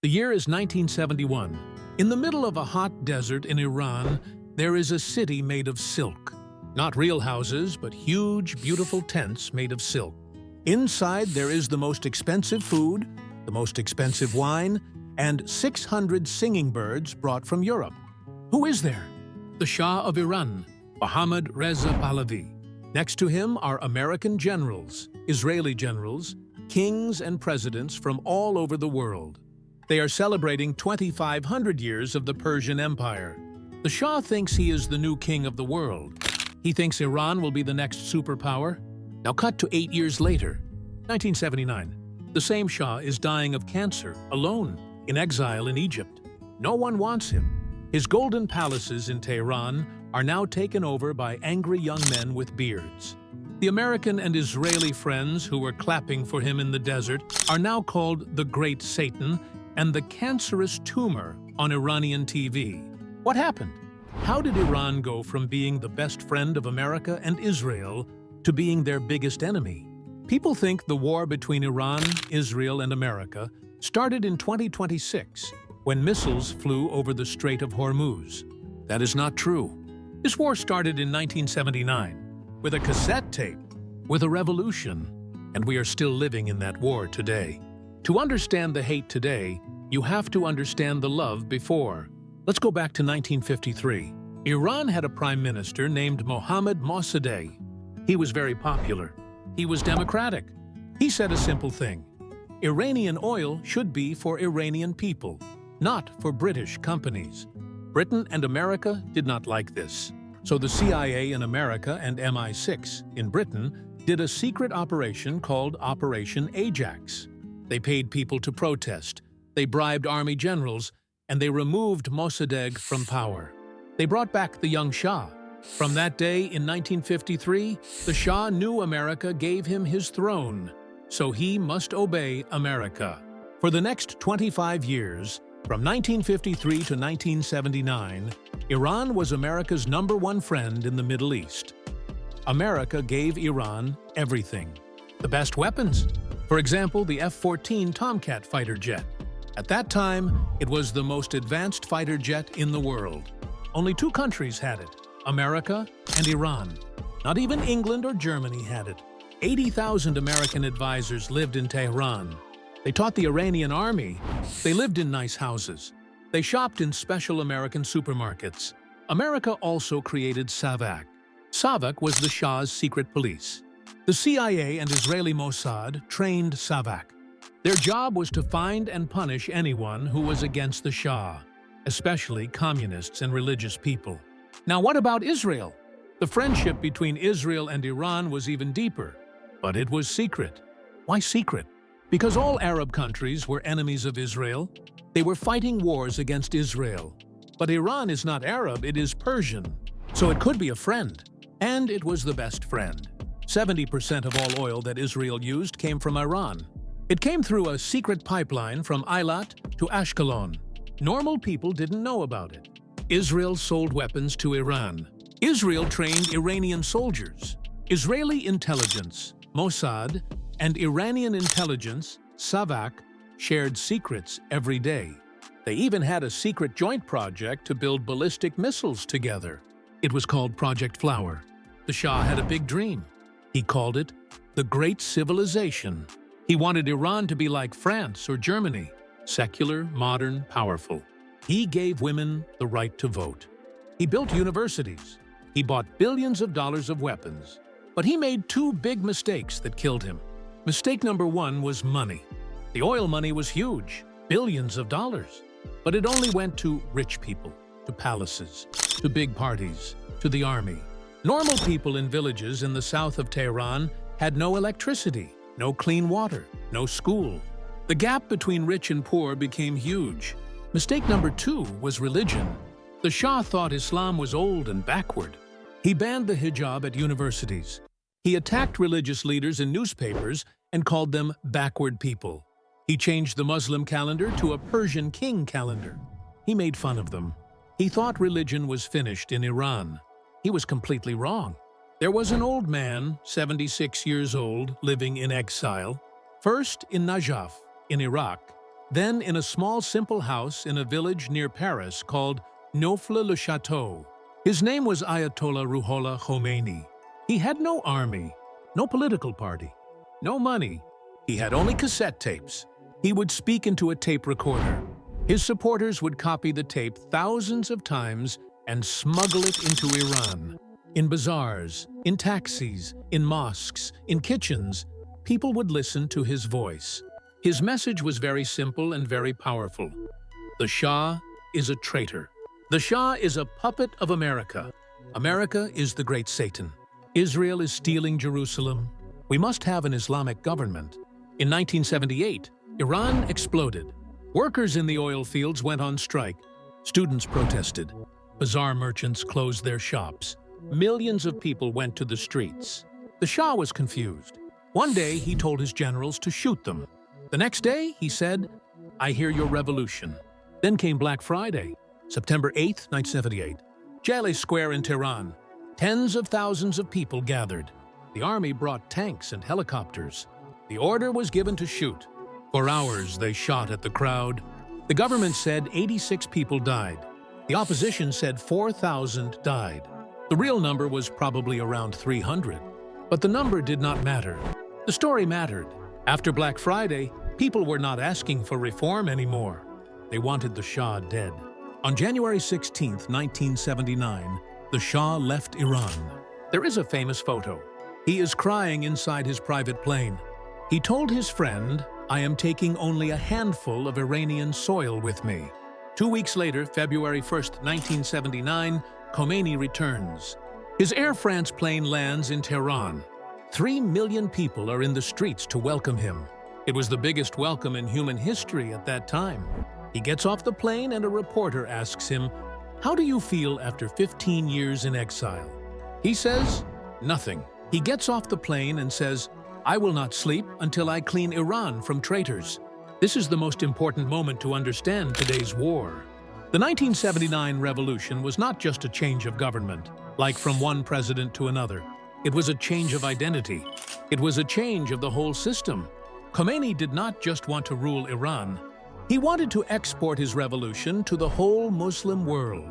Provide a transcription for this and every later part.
The year is 1971. In the middle of a hot desert in Iran, there is a city made of silk. Not real houses, but huge, beautiful tents made of silk. Inside, there is the most expensive food, the most expensive wine, and 600 singing birds brought from Europe. Who is there? The Shah of Iran, Mohammad Reza Pahlavi. Next to him are American generals, Israeli generals, kings and presidents from all over the world. They are celebrating 2,500 years of the Persian Empire. The Shah thinks he is the new king of the world. He thinks Iran will be the next superpower. Now cut to 8 years later, 1979. The same Shah is dying of cancer, alone, in exile in Egypt. No one wants him. His golden palaces in Tehran are now taken over by angry young men with beards. The American and Israeli friends who were clapping for him in the desert are now called the Great Satan and the cancerous tumor on Iranian TV. What happened? How did Iran go from being the best friend of America and Israel to being their biggest enemy? People think the war between Iran, Israel, and America started in 2026 when missiles flew over the Strait of Hormuz. That is not true. This war started in 1979 with a cassette tape, with a revolution, and we are still living in that war today. To understand the hate today, you have to understand the love before. Let's go back to 1953. Iran had a prime minister named Mohammad Mossadegh. He was very popular. He was democratic. He said a simple thing. Iranian oil should be for Iranian people, not for British companies. Britain and America did not like this. So the CIA in America and MI6 in Britain did a secret operation called Operation Ajax. They paid people to protest, they bribed army generals, and they removed Mossadegh from power. They brought back the young Shah. From that day in 1953, the Shah knew America gave him his throne, so he must obey America. For the next 25 years, from 1953 to 1979, Iran was America's #1 friend in the Middle East. America gave Iran everything. The best weapons. For example, the F-14 Tomcat fighter jet. At that time, it was the most advanced fighter jet in the world. Only 2 countries had it, America and Iran. Not even England or Germany had it. 80,000 American advisors lived in Tehran. They taught the Iranian army. They lived in nice houses. They shopped in special American supermarkets. America also created SAVAK. SAVAK was the Shah's secret police. The CIA and Israeli Mossad trained SAVAK. Their job was to find and punish anyone who was against the Shah, especially communists and religious people. Now what about Israel? The friendship between Israel and Iran was even deeper, but it was secret. Why secret? Because all Arab countries were enemies of Israel. They were fighting wars against Israel. But Iran is not Arab, it is Persian. So it could be a friend. And it was the best friend. 70% of all oil that Israel used came from Iran. It came through a secret pipeline from Eilat to Ashkelon. Normal people didn't know about it. Israel sold weapons to Iran. Israel trained Iranian soldiers. Israeli intelligence, Mossad, and Iranian intelligence, SAVAK, shared secrets every day. They even had a secret joint project to build ballistic missiles together. It was called Project Flower. The Shah had a big dream. He called it the Great Civilization. He wanted Iran to be like France or Germany, secular, modern, powerful. He gave women the right to vote. He built universities. He bought billions of dollars of weapons. But he made 2 big mistakes that killed him. Mistake number 1 was money. The oil money was huge, billions of dollars. But it only went to rich people, to palaces, to big parties, to the army. Normal people in villages in the south of Tehran had no electricity, no clean water, no school. The gap between rich and poor became huge. Mistake number 2 was religion. The Shah thought Islam was old and backward. He banned the hijab at universities. He attacked religious leaders in newspapers and called them backward people. He changed the Muslim calendar to a Persian king calendar. He made fun of them. He thought religion was finished in Iran. He was completely wrong. There was an old man, 76 years old, living in exile, first in Najaf, in Iraq, then in a small simple house in a village near Paris called Neauphle-le-Château. His name was Ayatollah Ruhollah Khomeini. He had no army, no political party, no money. He had only cassette tapes. He would speak into a tape recorder. His supporters would copy the tape thousands of times and smuggle it into Iran. In bazaars, in taxis, in mosques, in kitchens, people would listen to his voice. His message was very simple and very powerful. The Shah is a traitor. The Shah is a puppet of America. America is the great Satan. Israel is stealing Jerusalem. We must have an Islamic government. In 1978, Iran exploded. Workers in the oil fields went on strike. Students protested. Bazaar merchants closed their shops. Millions of people went to the streets. The Shah was confused. One day, he told his generals to shoot them. The next day, he said, "I hear your revolution." Then came Black Friday, September 8, 1978. Jaleh Square in Tehran. Tens of thousands of people gathered. The army brought tanks and helicopters. The order was given to shoot. For hours, they shot at the crowd. The government said 86 people died. The opposition said 4,000 died. The real number was probably around 300. But the number did not matter. The story mattered. After Black Friday, people were not asking for reform anymore. They wanted the Shah dead. On January 16, 1979, the Shah left Iran. There is a famous photo. He is crying inside his private plane. He told his friend, "I am taking only a handful of Iranian soil with me." 2 weeks later, February 1, 1979, Khomeini returns. His Air France plane lands in Tehran. 3 million people are in the streets to welcome him. It was the biggest welcome in human history at that time. He gets off the plane and a reporter asks him, "How do you feel after 15 years in exile?" He says, "Nothing." He gets off the plane and says, "I will not sleep until I clean Iran from traitors." This is the most important moment to understand today's war. The 1979 revolution was not just a change of government, like from one president to another. It was a change of identity. It was a change of the whole system. Khomeini did not just want to rule Iran. He wanted to export his revolution to the whole Muslim world.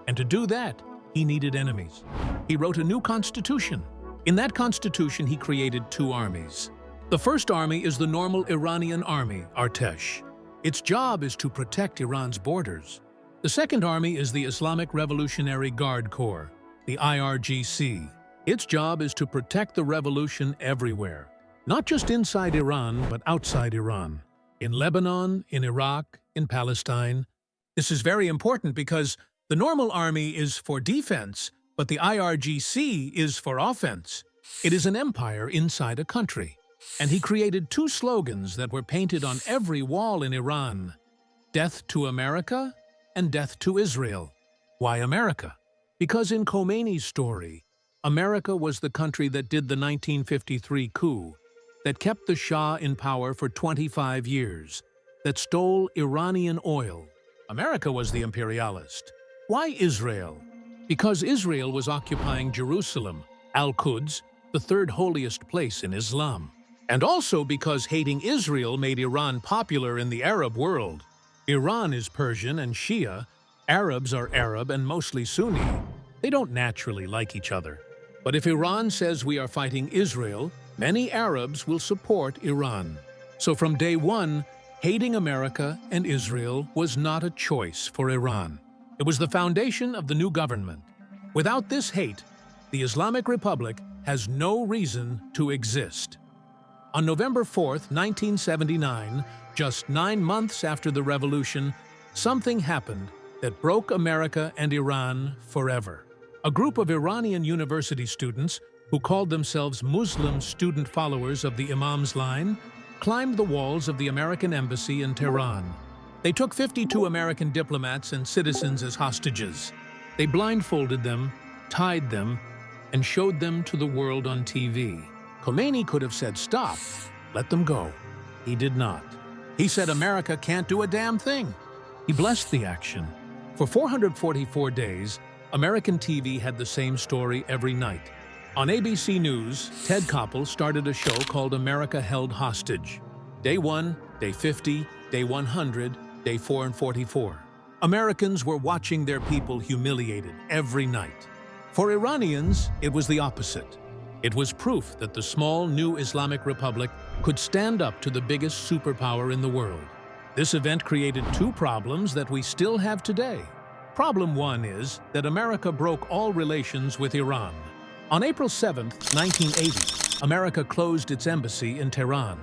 And to do that, he needed enemies. He wrote a new constitution. In that constitution, he created 2 armies. The first army is the normal Iranian army, Artesh. Its job is to protect Iran's borders. The second army is the Islamic Revolutionary Guard Corps, the IRGC. Its job is to protect the revolution everywhere, not just inside Iran, but outside Iran, in Lebanon, in Iraq, in Palestine. This is very important because the normal army is for defense, but the IRGC is for offense. It is an empire inside a country. And he created 2 slogans that were painted on every wall in Iran: "Death to America" and "Death to Israel." Why America? Because in Khomeini's story, America was the country that did the 1953 coup, that kept the Shah in power for 25 years, that stole Iranian oil. America was the imperialist. Why Israel? Because Israel was occupying Jerusalem, Al-Quds, the 3rd holiest place in Islam. And also because hating Israel made Iran popular in the Arab world. Iran is Persian and Shia. Arabs are Arab and mostly Sunni. They don't naturally like each other. But if Iran says we are fighting Israel, many Arabs will support Iran. So from day one, hating America and Israel was not a choice for Iran. It was the foundation of the new government. Without this hate, the Islamic Republic has no reason to exist. On November 4, 1979, just 9 months after the revolution, something happened that broke America and Iran forever. A group of Iranian university students, who called themselves Muslim student followers of the Imam's line, climbed the walls of the American embassy in Tehran. They took 52 American diplomats and citizens as hostages. They blindfolded them, tied them, and showed them to the world on TV. Khomeini could have said, "Stop, let them go." He did not. He said America can't do a damn thing. He blessed the action. For 444 days, American TV had the same story every night. On ABC News, Ted Koppel started a show called America Held Hostage. Day 1, Day 50, day 100, day 444. Americans were watching their people humiliated every night. For Iranians, it was the opposite. It was proof that the small new Islamic Republic could stand up to the biggest superpower in the world. This event created two problems that we still have today. Problem one is that America broke all relations with Iran. On April 7, 1980, America closed its embassy in Tehran.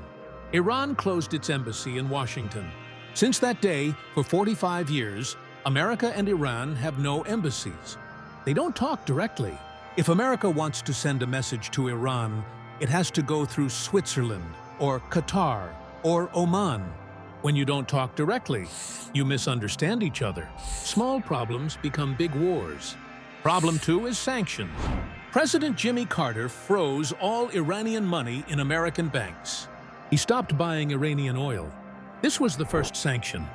Iran closed its embassy in Washington. Since that day, for 45 years, America and Iran have no embassies. They don't talk directly. If America wants to send a message to Iran, it has to go through Switzerland, or Qatar, or Oman. When you don't talk directly, you misunderstand each other. Small problems become big wars. Problem two is sanctions. President Jimmy Carter froze all Iranian money in American banks. He stopped buying Iranian oil. This was the first sanction.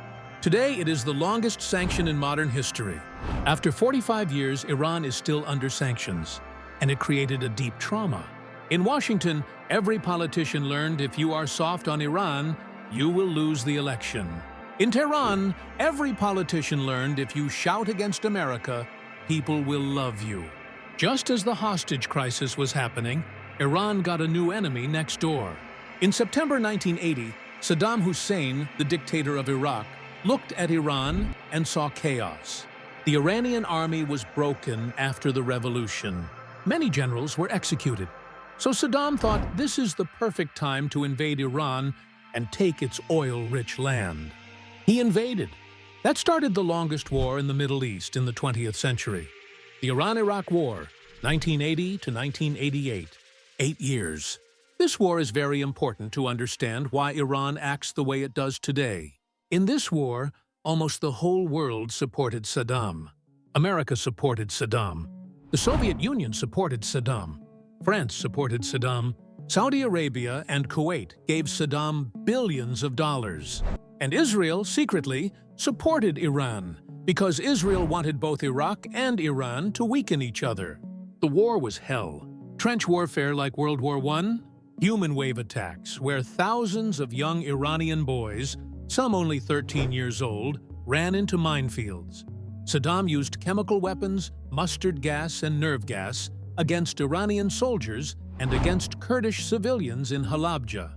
Today, it is the longest sanction in modern history. After 45 years, Iran is still under sanctions, and it created a deep trauma. In Washington, every politician learned if you are soft on Iran, you will lose the election. In Tehran, every politician learned if you shout against America, people will love you. Just as the hostage crisis was happening, Iran got a new enemy next door. In September 1980, Saddam Hussein, the dictator of Iraq, looked at Iran and saw chaos. The Iranian army was broken after the revolution. Many generals were executed. So Saddam thought this is the perfect time to invade Iran and take its oil-rich land. He invaded. That started the longest war in the Middle East in the 20th century. The Iran-Iraq War, 1980 to 1988. 8 years. This war is very important to understand why Iran acts the way it does today. In this war, almost the whole world supported Saddam. America supported Saddam. The Soviet Union supported Saddam. France supported Saddam. Saudi Arabia and Kuwait gave Saddam billions of dollars. And Israel, secretly, supported Iran because Israel wanted both Iraq and Iran to weaken each other. The war was hell. Trench warfare like World War I, human wave attacks where thousands of young Iranian boys, some only 13 years old, ran into minefields. Saddam used chemical weapons, mustard gas, and nerve gas against Iranian soldiers and against Kurdish civilians in Halabja.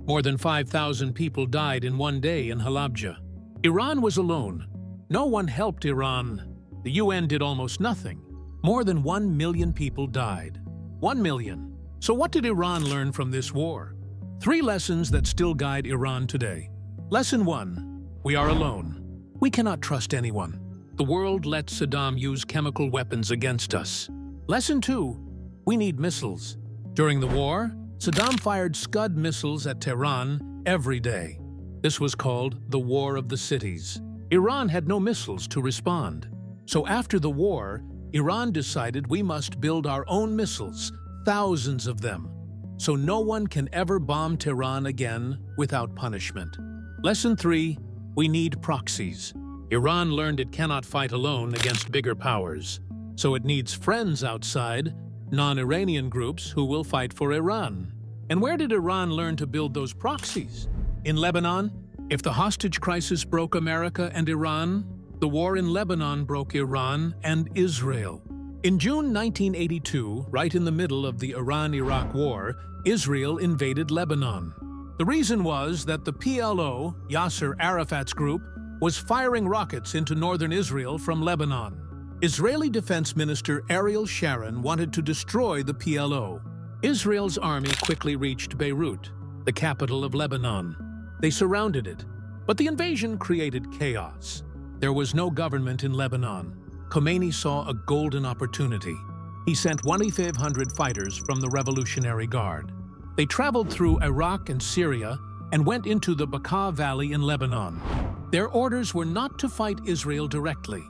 More than 5,000 people died in one day in Halabja. Iran was alone. No one helped Iran. The UN did almost nothing. More than 1 million people died. 1 million. So what did Iran learn from this war? 3 lessons that still guide Iran today. Lesson 1. We are alone. We cannot trust anyone. The world let Saddam use chemical weapons against us. Lesson 2. We need missiles. During the war, Saddam fired Scud missiles at Tehran every day. This was called the War of the Cities. Iran had no missiles to respond. So after the war, Iran decided we must build our own missiles, thousands of them, so no one can ever bomb Tehran again without punishment. Lesson 3. We need proxies. Iran learned it cannot fight alone against bigger powers, so it needs friends outside, non-Iranian groups who will fight for Iran. And where did Iran learn to build those proxies? In Lebanon? If the hostage crisis broke America and Iran, the war in Lebanon broke Iran and Israel. In June 1982, right in the middle of the Iran-Iraq War, Israel invaded Lebanon. The reason was that the PLO, Yasser Arafat's group, was firing rockets into northern Israel from Lebanon. Israeli Defense Minister Ariel Sharon wanted to destroy the PLO. Israel's army quickly reached Beirut, the capital of Lebanon. They surrounded it, but the invasion created chaos. There was no government in Lebanon. Khomeini saw a golden opportunity. He sent 2,500 fighters from the Revolutionary Guard. They traveled through Iraq and Syria and went into the Bekaa Valley in Lebanon. Their orders were not to fight Israel directly.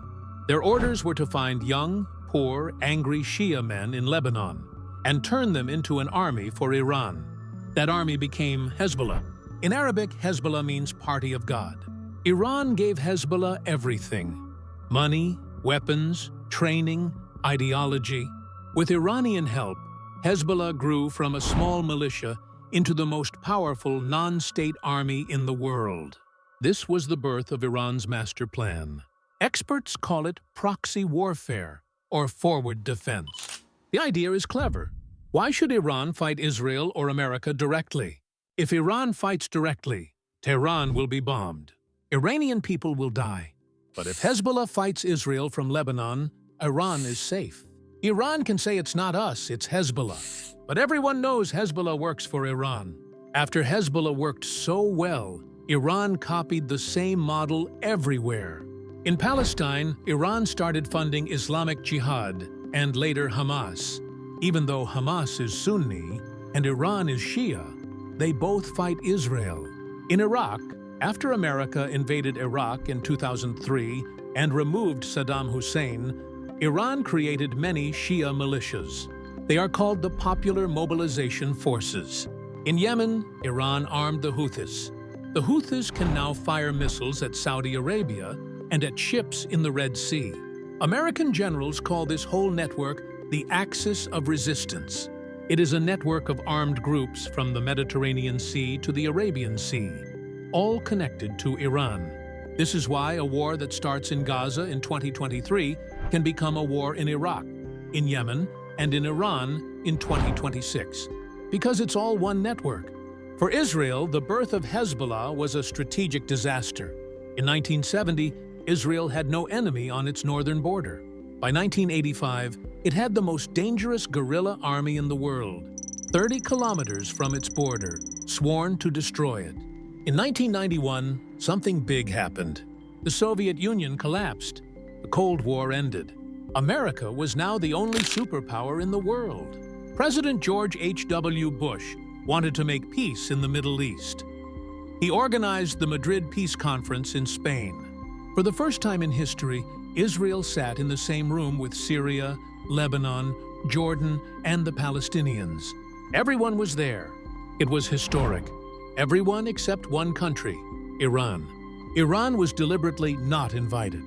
Their orders were to find young, poor, angry Shia men in Lebanon and turn them into an army for Iran. That army became Hezbollah. In Arabic, Hezbollah means Party of God. Iran gave Hezbollah everything: money, weapons, training, ideology. With Iranian help, Hezbollah grew from a small militia into the most powerful non-state army in the world. This was the birth of Iran's master plan. Experts call it proxy warfare or forward defense. The idea is clever. Why should Iran fight Israel or America directly? If Iran fights directly, Tehran will be bombed. Iranian people will die. But if Hezbollah fights Israel from Lebanon, Iran is safe. Iran can say it's not us, it's Hezbollah. But everyone knows Hezbollah works for Iran. After Hezbollah worked so well, Iran copied the same model everywhere. In Palestine, Iran started funding Islamic Jihad and later Hamas. Even though Hamas is Sunni and Iran is Shia, they both fight Israel. In Iraq, after America invaded Iraq in 2003 and removed Saddam Hussein, Iran created many Shia militias. They are called the Popular Mobilization Forces. In Yemen, Iran armed the Houthis. The Houthis can now fire missiles at Saudi Arabia and at ships in the Red Sea. American generals call this whole network the Axis of Resistance. It is a network of armed groups from the Mediterranean Sea to the Arabian Sea, all connected to Iran. This is why a war that starts in Gaza in 2023 can become a war in Iraq, in Yemen, and in Iran in 2026, because it's all one network. For Israel, the birth of Hezbollah was a strategic disaster. In 1970, Israel had no enemy on its northern border. By 1985, it had the most dangerous guerrilla army in the world, 30 kilometers from its border, sworn to destroy it. In 1991, something big happened. The Soviet Union collapsed. The Cold War ended. America was now the only superpower in the world. President George H.W. Bush wanted to make peace in the Middle East. He organized the Madrid Peace Conference in Spain. For the first time in history, Israel sat in the same room with Syria, Lebanon, Jordan, and the Palestinians. Everyone was there. It was historic. Everyone except one country, Iran. Iran was deliberately not invited.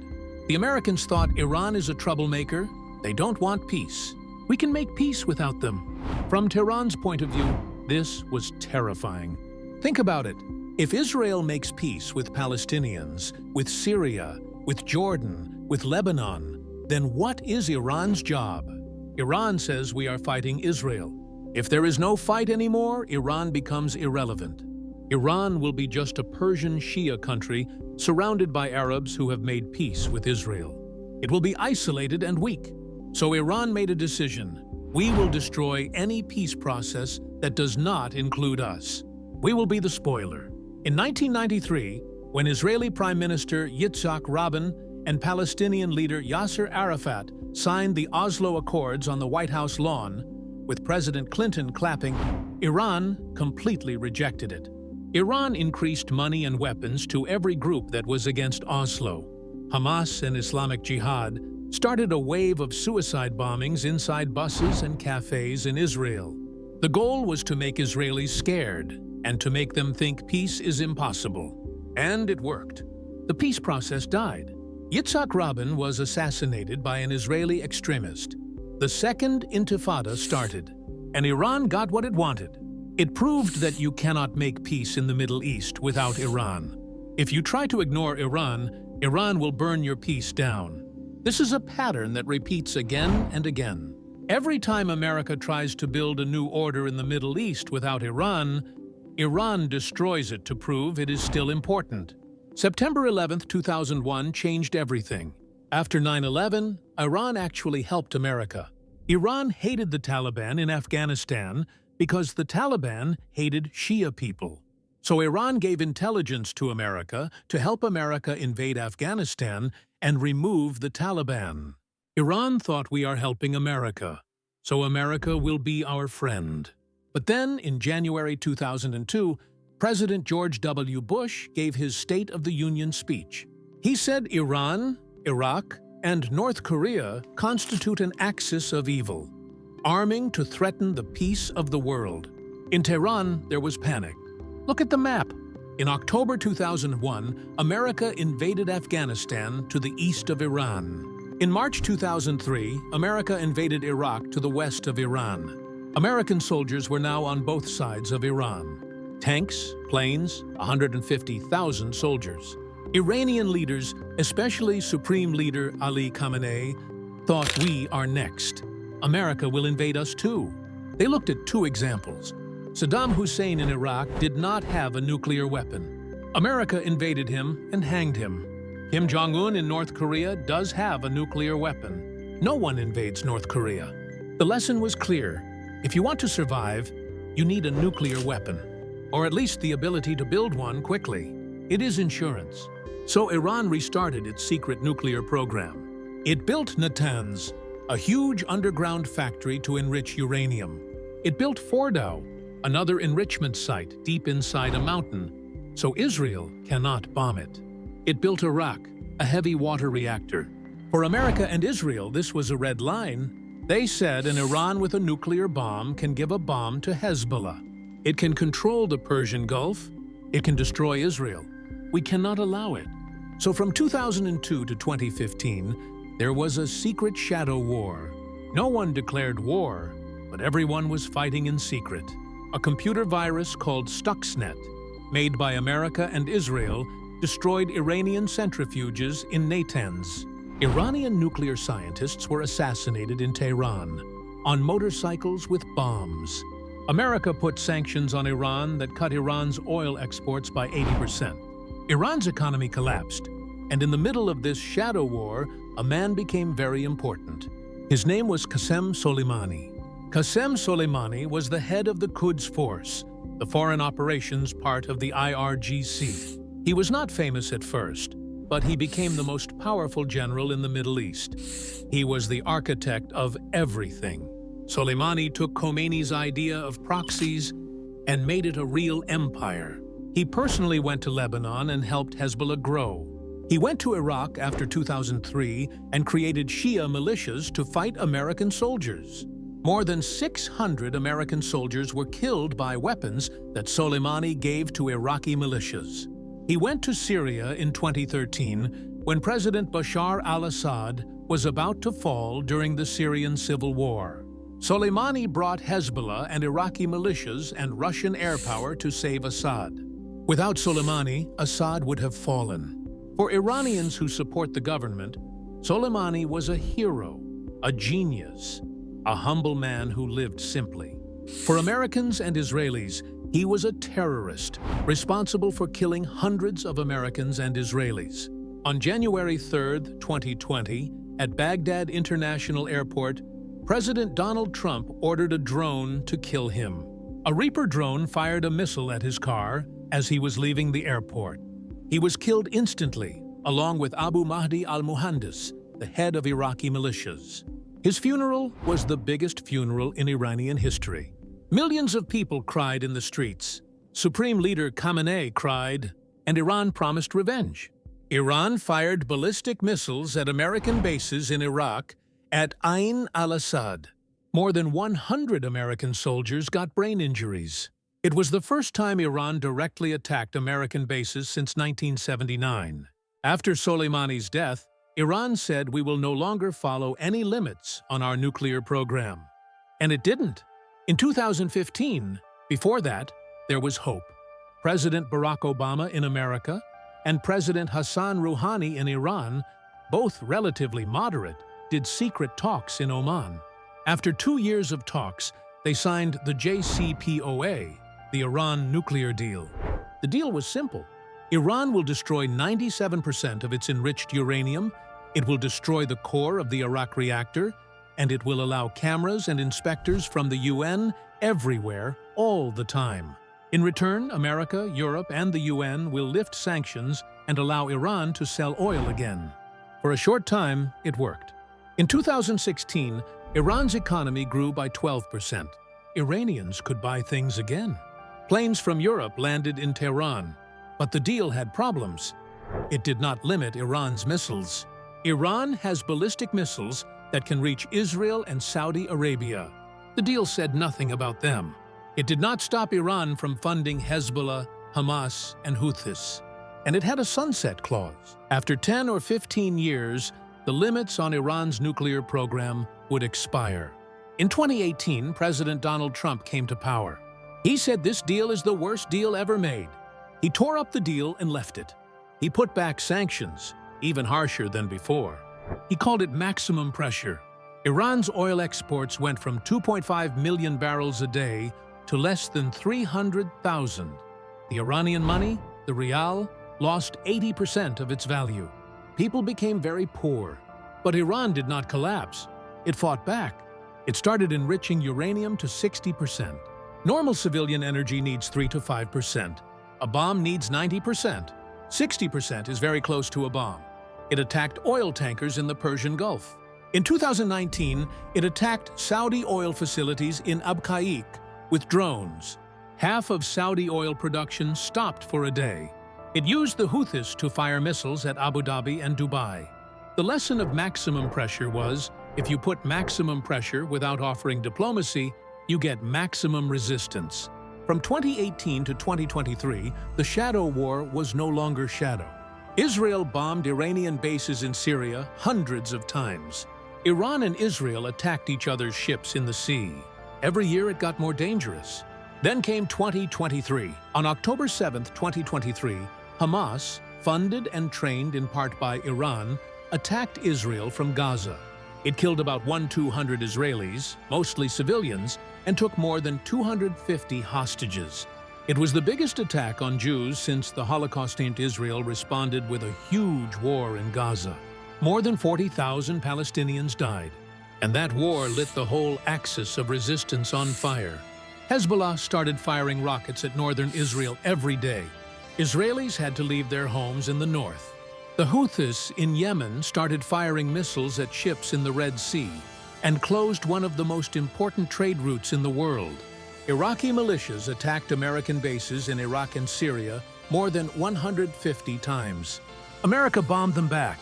The Americans thought Iran is a troublemaker. They don't want peace. We can make peace without them. From Tehran's point of view, this was terrifying. Think about it. If Israel makes peace with Palestinians, with Syria, with Jordan, with Lebanon, then what is Iran's job? Iran says we are fighting Israel. If there is no fight anymore, Iran becomes irrelevant. Iran will be just a Persian Shia country surrounded by Arabs who have made peace with Israel. It will be isolated and weak. So Iran made a decision. We will destroy any peace process that does not include us. We will be the spoiler. In 1993, when Israeli Prime Minister Yitzhak Rabin and Palestinian leader Yasser Arafat signed the Oslo Accords on the White House lawn, with President Clinton clapping, Iran completely rejected it. Iran increased money and weapons to every group that was against Oslo. Hamas and Islamic Jihad started a wave of suicide bombings inside buses and cafes in Israel. The goal was to make Israelis scared and to make them think peace is impossible. And it worked. The peace process died. Yitzhak Rabin was assassinated by an Israeli extremist. The Second Intifada started, and Iran got what it wanted. It proved that you cannot make peace in the Middle East without Iran. If you try to ignore Iran, Iran will burn your peace down. This is a pattern that repeats again and again. Every time America tries to build a new order in the Middle East without Iran, Iran destroys it to prove it is still important. September 11, 2001 changed everything. After 9/11, Iran actually helped America. Iran hated the Taliban in Afghanistan because the Taliban hated Shia people. So Iran gave intelligence to America to help America invade Afghanistan and remove the Taliban. Iran thought we are helping America, so America will be our friend. But then, in January 2002, President George W. Bush gave his State of the Union speech. He said Iran, Iraq, and North Korea constitute an axis of evil, arming to threaten the peace of the world. In Tehran, there was panic. Look at the map. In October 2001, America invaded Afghanistan to the east of Iran. In March 2003, America invaded Iraq to the west of Iran. American soldiers were now on both sides of Iran. Tanks, planes, 150,000 soldiers. Iranian leaders, especially Supreme Leader Ali Khamenei, thought we are next. America will invade us too. They looked at two examples. Saddam Hussein in Iraq did not have a nuclear weapon. America invaded him and hanged him. Kim Jong-un in North Korea does have a nuclear weapon. No one invades North Korea. The lesson was clear. If you want to survive, you need a nuclear weapon, or at least the ability to build one quickly. It is insurance. So Iran restarted its secret nuclear program. It built Natanz, a huge underground factory to enrich uranium. It built Fordow, another enrichment site deep inside a mountain, so Israel cannot bomb it. It built Iraq, a heavy water reactor. For America and Israel, this was a red line. They said an Iran with a nuclear bomb can give a bomb to Hezbollah. It can control the Persian Gulf. It can destroy Israel. We cannot allow it. So from 2002 to 2015, there was a secret shadow war. No one declared war, but everyone was fighting in secret. A computer virus called Stuxnet, made by America and Israel, destroyed Iranian centrifuges in Natanz. Iranian nuclear scientists were assassinated in Tehran, on motorcycles with bombs. America put sanctions on Iran that cut Iran's oil exports by 80%. Iran's economy collapsed, and in the middle of this shadow war, a man became very important. His name was Qasem Soleimani. Qasem Soleimani was the head of the Quds Force, the foreign operations part of the IRGC. He was not famous at first, but he became the most powerful general in the Middle East. He was the architect of everything. Soleimani took Khomeini's idea of proxies and made it a real empire. He personally went to Lebanon and helped Hezbollah grow. He went to Iraq after 2003 and created Shia militias to fight American soldiers. More than 600 American soldiers were killed by weapons that Soleimani gave to Iraqi militias. He went to Syria in 2013 when President Bashar al-Assad was about to fall during the Syrian civil war. Soleimani brought Hezbollah and Iraqi militias and Russian air power to save Assad. Without Soleimani, Assad would have fallen. For Iranians who support the government, Soleimani was a hero, a genius, a humble man who lived simply. For Americans and Israelis, he was a terrorist, responsible for killing hundreds of Americans and Israelis. On January 3, 2020, at Baghdad International Airport, President Donald Trump ordered a drone to kill him. A Reaper drone fired a missile at his car as he was leaving the airport. He was killed instantly, along with Abu Mahdi al-Muhandis, the head of Iraqi militias. His funeral was the biggest funeral in Iranian history. Millions of people cried in the streets. Supreme Leader Khamenei cried, and Iran promised revenge. Iran fired ballistic missiles at American bases in Iraq at Ain al-Assad. More than 100 American soldiers got brain injuries. It was the first time Iran directly attacked American bases since 1979. After Soleimani's death, Iran said we will no longer follow any limits on our nuclear program. And it didn't. In 2015, before that, there was hope. President Barack Obama in America and President Hassan Rouhani in Iran, both relatively moderate, did secret talks in Oman. After 2 years of talks, they signed the JCPOA, the Iran nuclear deal. The deal was simple. Iran will destroy 97% of its enriched uranium, it will destroy the core of the Iraq reactor, and it will allow cameras and inspectors from the UN everywhere, all the time. In return, America, Europe, and the UN will lift sanctions and allow Iran to sell oil again. For a short time, it worked. In 2016, Iran's economy grew by 12%. Iranians could buy things again. Planes from Europe landed in Tehran, but the deal had problems. It did not limit Iran's missiles. Iran has ballistic missiles that can reach Israel and Saudi Arabia. The deal said nothing about them. It did not stop Iran from funding Hezbollah, Hamas, and Houthis. And it had a sunset clause. After 10 or 15 years, the limits on Iran's nuclear program would expire. In 2018, President Donald Trump came to power. He said this deal is the worst deal ever made. He tore up the deal and left it. He put back sanctions, even harsher than before. He called it maximum pressure. Iran's oil exports went from 2.5 million barrels a day to less than 300,000. The Iranian money, the rial, lost 80% of its value. People became very poor. But Iran did not collapse. It fought back. It started enriching uranium to 60%. Normal civilian energy needs 3 to 5%. A bomb needs 90%. 60% is very close to a bomb. It attacked oil tankers in the Persian Gulf. In 2019, it attacked Saudi oil facilities in Abqaiq with drones. Half of Saudi oil production stopped for a day. It used the Houthis to fire missiles at Abu Dhabi and Dubai. The lesson of maximum pressure was, if you put maximum pressure without offering diplomacy, you get maximum resistance. From 2018 to 2023, the shadow war was no longer shadow. Israel bombed Iranian bases in Syria hundreds of times. Iran and Israel attacked each other's ships in the sea. Every year it got more dangerous. Then came 2023. On October 7, 2023, Hamas, funded and trained in part by Iran, attacked Israel from Gaza. It killed about 200 Israelis, mostly civilians, and took more than 250 hostages. It was the biggest attack on Jews since the Holocaust. Israel responded with a huge war in Gaza. More than 40,000 Palestinians died, and that war lit the whole axis of resistance on fire. Hezbollah started firing rockets at northern Israel every day. Israelis had to leave their homes in the north. The Houthis in Yemen started firing missiles at ships in the Red Sea and closed one of the most important trade routes in the world. Iraqi militias attacked American bases in Iraq and Syria more than 150 times. America bombed them back.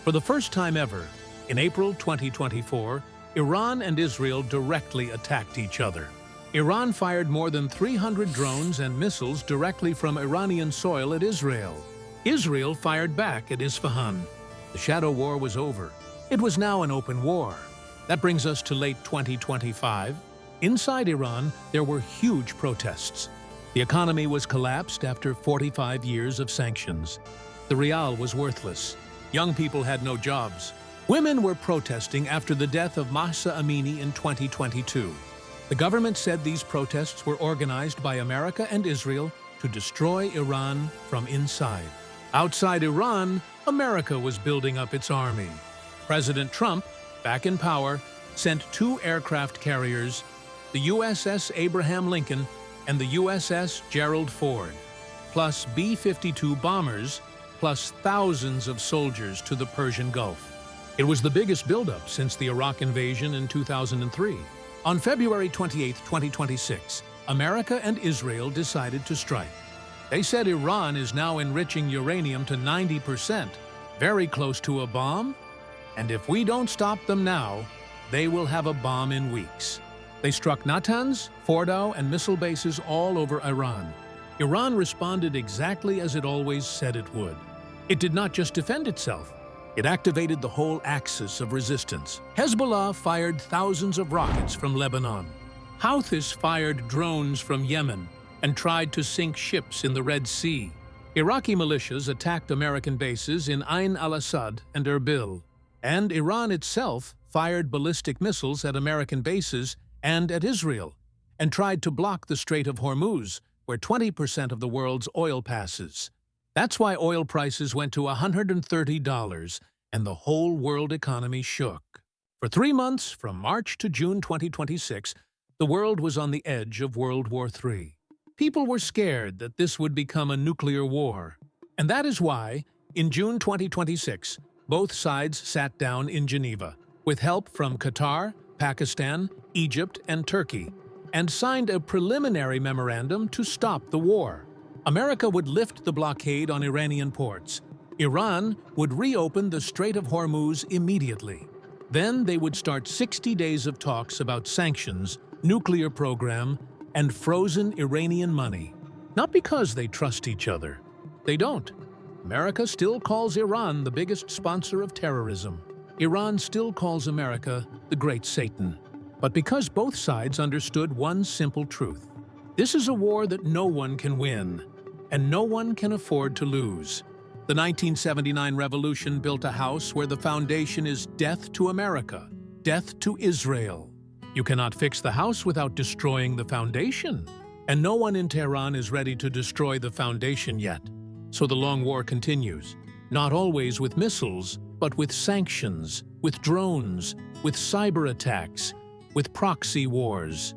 For the first time ever, in April 2024, Iran and Israel directly attacked each other. Iran fired more than 300 drones and missiles directly from Iranian soil at Israel. Israel fired back at Isfahan. The shadow war was over. It was now an open war. That brings us to late 2025. Inside Iran, there were huge protests. The economy was collapsed after 45 years of sanctions. The rial was worthless. Young people had no jobs. Women were protesting after the death of Mahsa Amini in 2022. The government said these protests were organized by America and Israel to destroy Iran from inside. Outside Iran, America was building up its army. President Trump, back in power, sent 2 aircraft carriers, the USS Abraham Lincoln and the USS Gerald Ford, plus B-52 bombers, plus thousands of soldiers to the Persian Gulf. It was the biggest buildup since the Iraq invasion in 2003. On February 28, 2026, America and Israel decided to strike. They said Iran is now enriching uranium to 90%, very close to a bomb, and if we don't stop them now, they will have a bomb in weeks. They struck Natanz, Fordow, and missile bases all over Iran. Iran responded exactly as it always said it would. It did not just defend itself. It activated the whole axis of resistance. Hezbollah fired thousands of rockets from Lebanon. Houthis fired drones from Yemen and tried to sink ships in the Red Sea. Iraqi militias attacked American bases in Ain al-Assad and Erbil. And Iran itself fired ballistic missiles at American bases and at Israel, and tried to block the Strait of Hormuz, where 20% of the world's oil passes. That's why oil prices went to $130, and the whole world economy shook. For 3 months, from March to June 2026, the world was on the edge of World War III. People were scared that this would become a nuclear war. And that is why, in June 2026, both sides sat down in Geneva, with help from Qatar, Pakistan, Egypt, and Turkey, and signed a preliminary memorandum to stop the war. America would lift the blockade on Iranian ports. Iran would reopen the Strait of Hormuz immediately. Then they would start 60 days of talks about sanctions, nuclear program, and frozen Iranian money. Not because they trust each other. They don't. America still calls Iran the biggest sponsor of terrorism. Iran still calls America the Great Satan. But because both sides understood one simple truth: This is a war that no one can win, and no one can afford to lose. The 1979 revolution built a house where the foundation is death to America, death to Israel. You cannot fix the house without destroying the foundation. And no one in Tehran is ready to destroy the foundation yet. So the long war continues, not always with missiles, but with sanctions, with drones, with cyber attacks, with proxy wars.